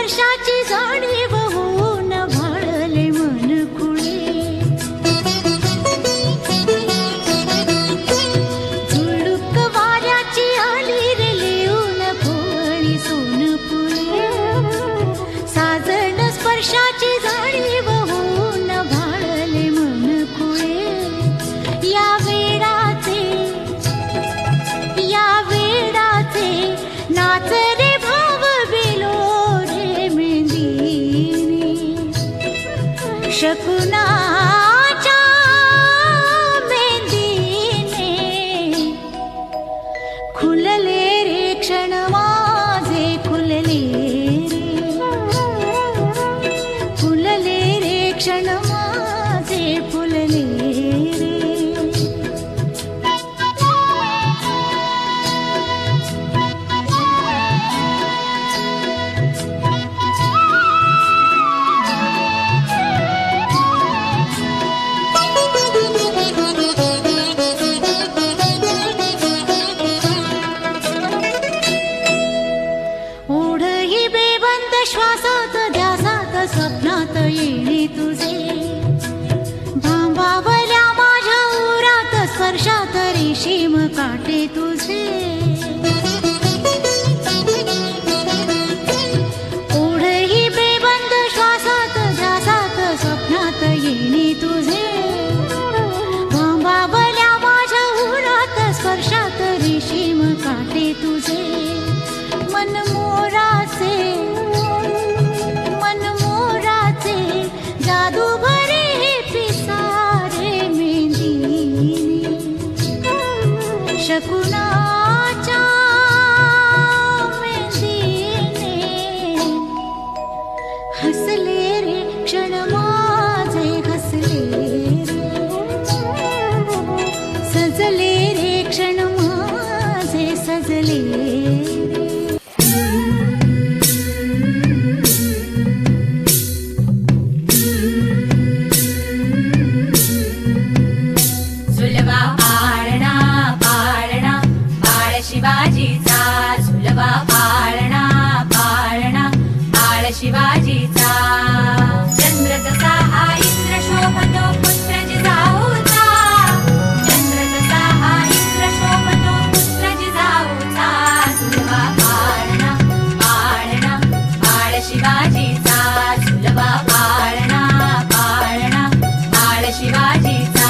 स्पर्शाची जाणीव होऊन भाळले मन खुळे झुळूक वाऱ्याची आली रे लिहून फुली सोनपुळे साजन स्पर्शाची जाणीव होऊन भाळले मन खुळे या वेडाचे नाच रे भाव बिलो रे मेंदीने शकुनाच्या मेंदीने खुलले रे क्षण माझे खुलले रे क्षण माझे फुलले रे श्वासात ध्यासात स्वप्नात येणे तुझे भांबावल्या माझ्या उरात स्पर्शात रेशीम काटे तुझे ओढही बेबंद श्वासात ध्यासात स्वप्नात येणे तुझे भांबावल्या माझ्या उरात स्पर्शात रेशीम काटे तुझे मन मोराचे जादू भरे पिसारे मेंदीने शकुनाच्या मेंदीने हसले रे क्षण माझे हसले सजले रे क्षण माझे सजले शिवाजीचा चंद्र जसा हा इंद्र शोभतो पुत्र जिजाऊचा चंद्र जसा हा इंद्र शोभतो पुत्र जिजाऊचा सुलभा पाळणा पाळणा पाळ शिवाजीचा सुलभा पाळणा पाळणा पाळ शिवाजीचा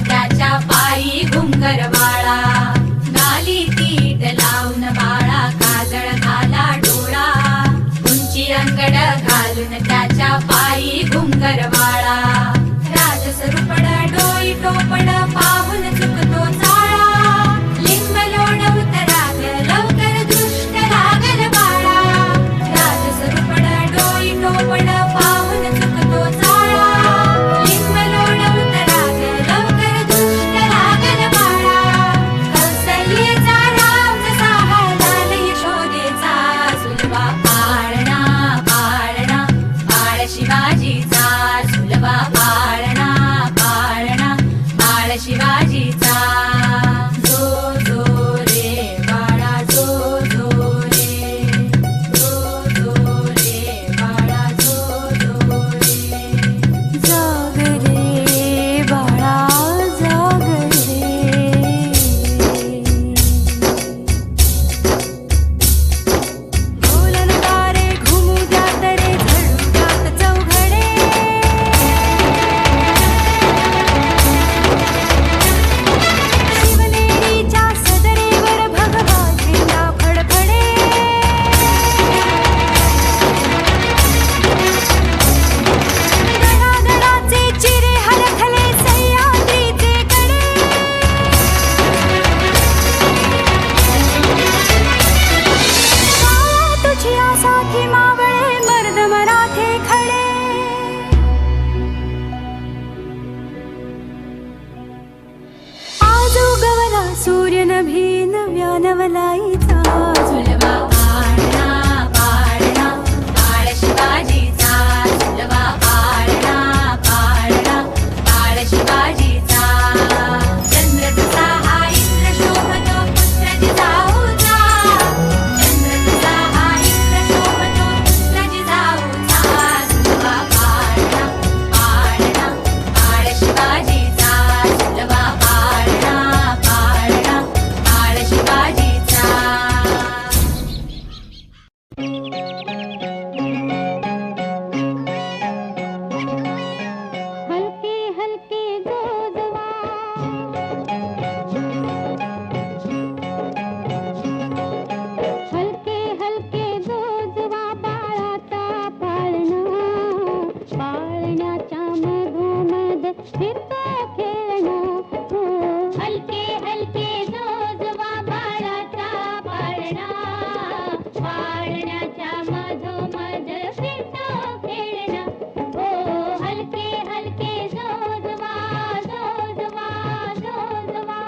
त्याच्या पायी घुंगर बाळा गाली तीट लावून बाळा काजळ घाला डोळा उंची अंगड घालून त्याच्या पायी घुंगर बाळा राजसरूपड डोई टोपड पाहून चुकतो चाळा लिंब लोण उतराग लवकर दृष्ट लागल बाळा राजसरूपड डोई टोपड पाहून चुकतो चाळा लिंब लोण उतराग लवकर दृष्ट लागल बाळा कौसल्येचा राम जसा लाल यशोदेचा सुलभा पाळणा पाळणा पाळ शिवाजीचा सुलभा पाळणा पाळणा पाळ शिवाजीचा जो जो रे बाळा जो जो रे जो जो रे बाळा जो जो रे जाग रे बाळा जाग रे बोलन तारे घुमू द्यात रे झळू द्यात चौघडे शिवनेरीच्या सदरेवर भगवा झेंडा फडफडे गडागडाचे चिरे हलखले सह्याद्रीचे कडे तुझी आसाखी मावळे मर्द मराठे खडे आज उगवला सूर्य नभी नव्या नवलाईचा सुलभा पाळणा फिरतो खेळणं हो. हलके हलके जोजवा बाळाचा पाळणा पाळण्याच्या मधोमध फिरतो खेळणा हो. हलके हलके जोजवा जोजवा जोजवा.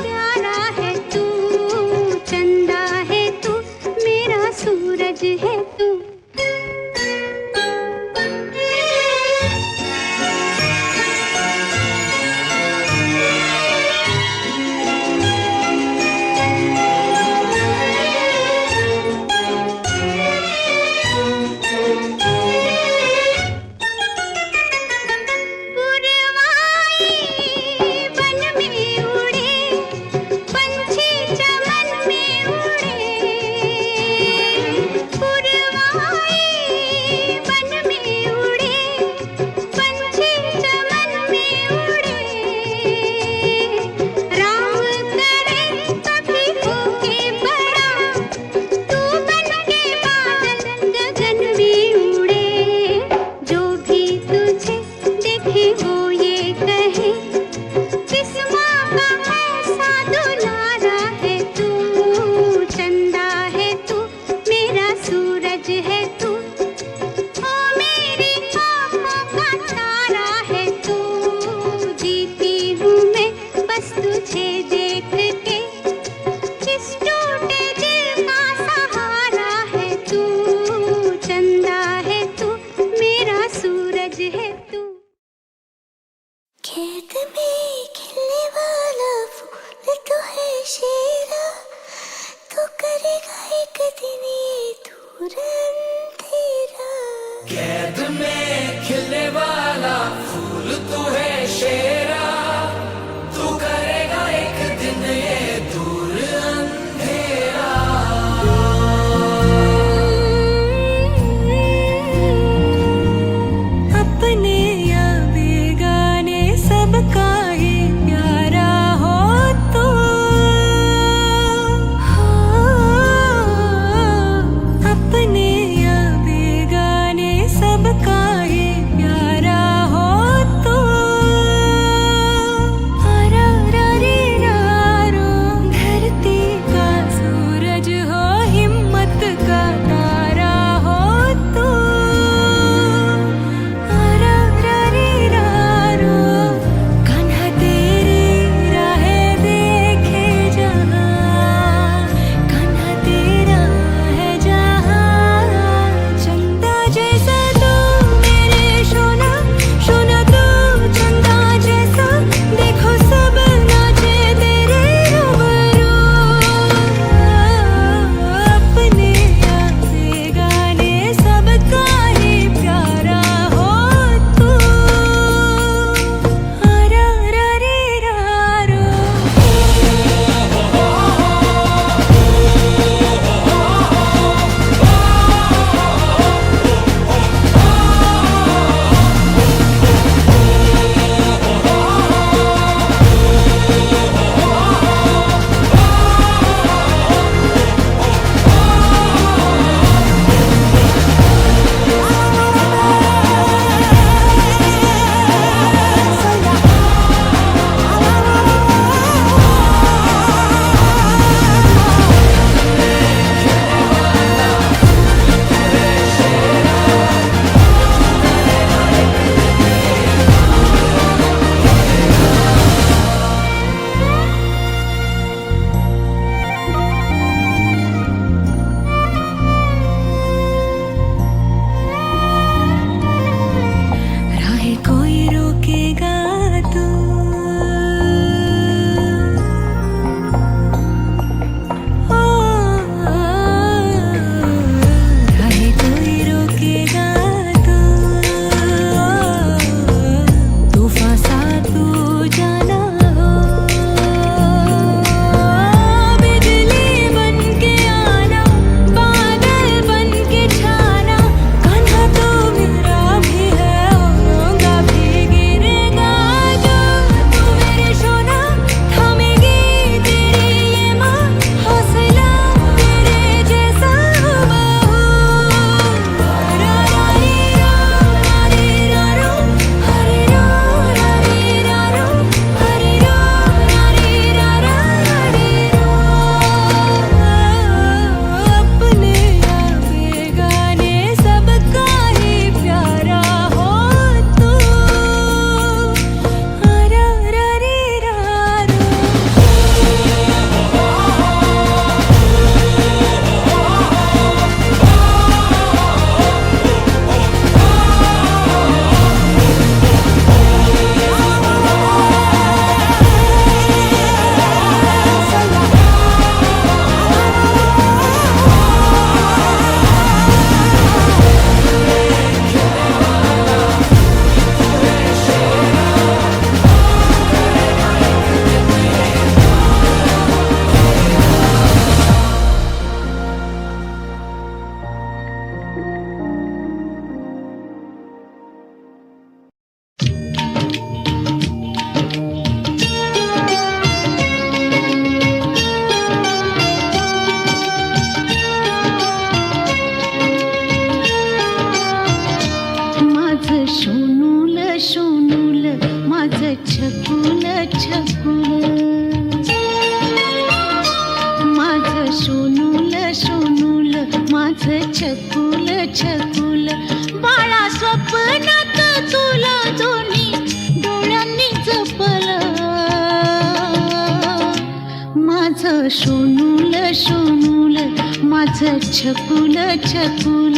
प्यारा है तू, चंदा है तू, मेरा सूरज है तू। खेत में खिलने वाला फूल तो है शेरा, तो करेगा एक दिन ये दूर अंधेरा। खेत में खिलने वाला फूल तो है शेरा, तू करेगा एक दिन छकुल छकुल बाळा स्वप्नात तुला दोन्ही डोळ्यांनी जपलं माझं सोनूल सोनूल माझं छकुल छकुल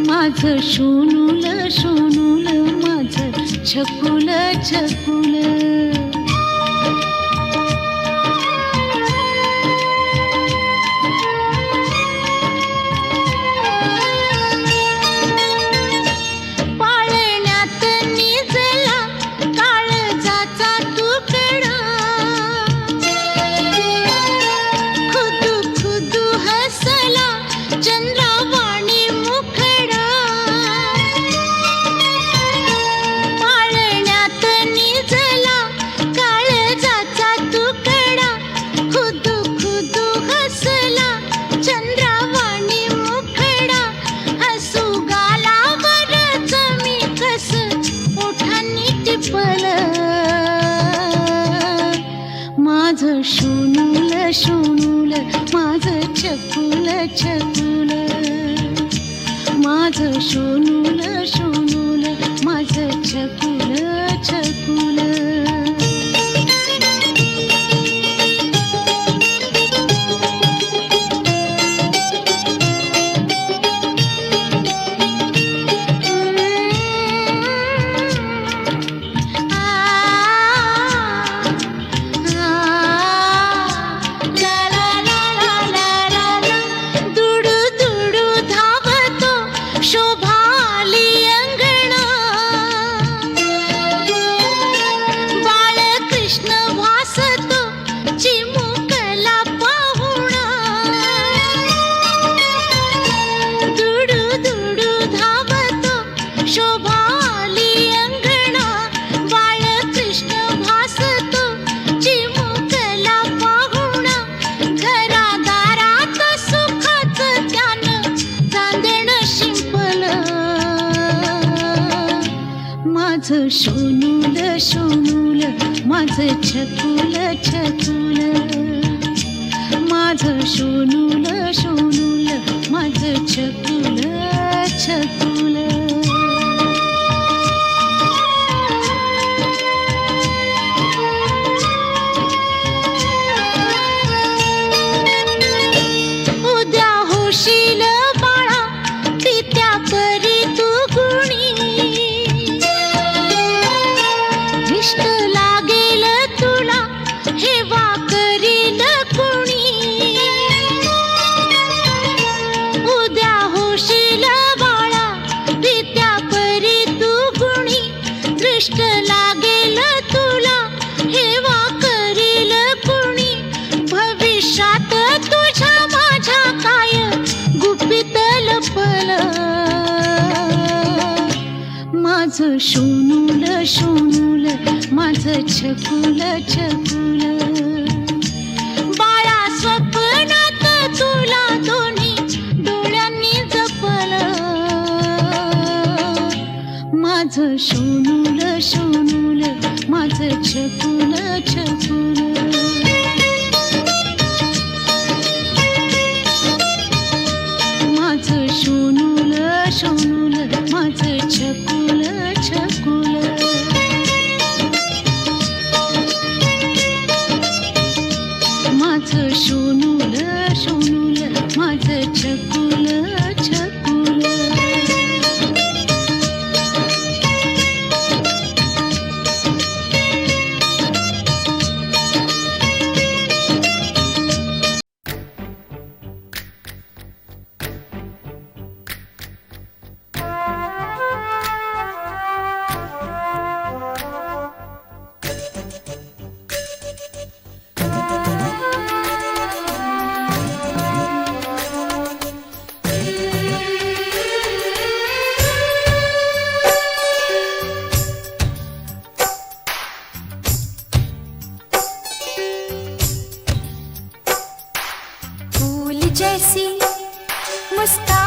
माझं सोनूल सोनूल माझं छकुल छकुल माझं सोनूल सोनूल माझं छकुल छकुल माझं सोनूल सोनूल माझं छकुल छकुल माझं सोनूल सोनूल माझं छकुल छकुल माझं सोनूल सोनूल माझं छकुल छकुल उद्या होशील बाळा पित्या परी तू गुणी इष्ट लागेल तुला हेवा करील कुणी उद्या होशील बाळा पित्या परी तू गुणी दृष्ट लागेल तुला हेवा करील कुणी भविष्यात तुझ्या माझ्या काय गुपित लपलं माझं सोनूल सोनूल माझं छकुल छकुल बाळा स्वप्नात तुला दोन्ही डोळ्यांनी जपलं माझं सोनूल सोनूल माझं छकुल छकुल माझं सोनूल सोनूल माझं छकुल छकुल माझं सोनूल सोनूल माझं छकुल छकुल जैसी मुस्कान